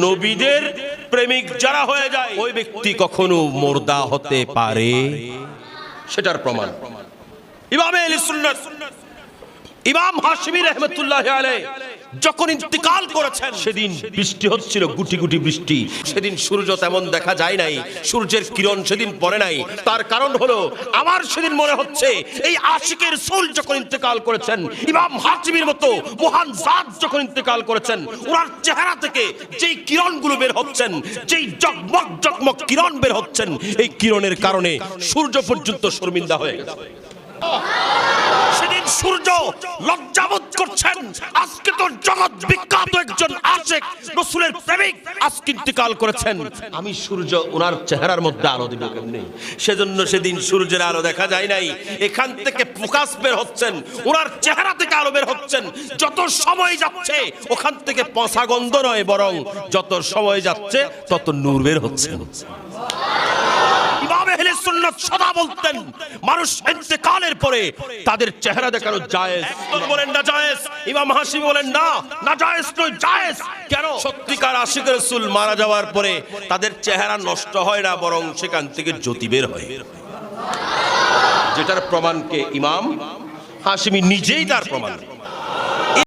নবীদের প্রেমিক যারা হয়ে যায় ওই ব্যক্তি কখনো মুর্দা হতে পারে, সেটার প্রমাণ ইমাম আহলে সুন্নাত ইমাম হাশমি রাহমাতুল্লাহি আলাইহি যখন ইন্তিকাল করেছেন, সেদিন বৃষ্টি হচ্ছিল, গুটি গুটি বৃষ্টি। সেদিন সূর্য তেমন দেখা যায় নাই, সূর্যের কিরণ সেদিন পড়ে নাই। তার কারণ হলো, আমার সেদিন মনে হচ্ছে এই আশিকের রাসূল যখন ইন্তিকাল করেছেন, ইমাম হাশমির মতো মহান জাত যখন ইন্তিকাল করেছেন, ওনার চেহারা থেকে যেই কিরণগুলো বের হচ্ছেন, যেই জগমগ জগমগ কিরণ বের হচ্ছেন, এই কিরণের কারণে সূর্য পর্যন্ত শর্মিন্দা হয়ে গেছে। সেদিন সূর্য লজ্জাবোধ করছেন, আজকে তো জগৎ বিখ্যাত একজন আশিক রাসূলের প্রেমিক আজকে ইন্তিকাল করেছেন, আমি সূর্য ওনার চেহারার মধ্যে আলো দিব কেমনে? সেজন্য সেদিন সূর্যের আলো দেখা যায় নাই। এখান থেকে প্রকাশ বের হচ্ছেন, ওনার চেহারা থেকে আলো বের হচ্ছেন। যত সময় যাচ্ছে ওখান থেকে পচা গন্ধ নয়, বরং যত সময় যাচ্ছে তত নূর বের হচ্ছে। ইমাম আহলে সুন্নাত সদা বলতেন, মানুষ ইন্তেকালের পরে তাদের চেহারা দেখানো জায়েজ। বলেন না জায়েজ, ইমাম হাশমি বলেন না, না জায়েজ নয়, জায়েজ। কেন? সত্যিকার আশিক রাসূল মারা যাওয়ার পরে তাদের চেহারা নষ্ট হয় না, বরং সেখান থেকে জ্যোতি বের হয়, যেটার প্রমাণকে ইমাম হাশমি নিজেই তার প্রমাণ।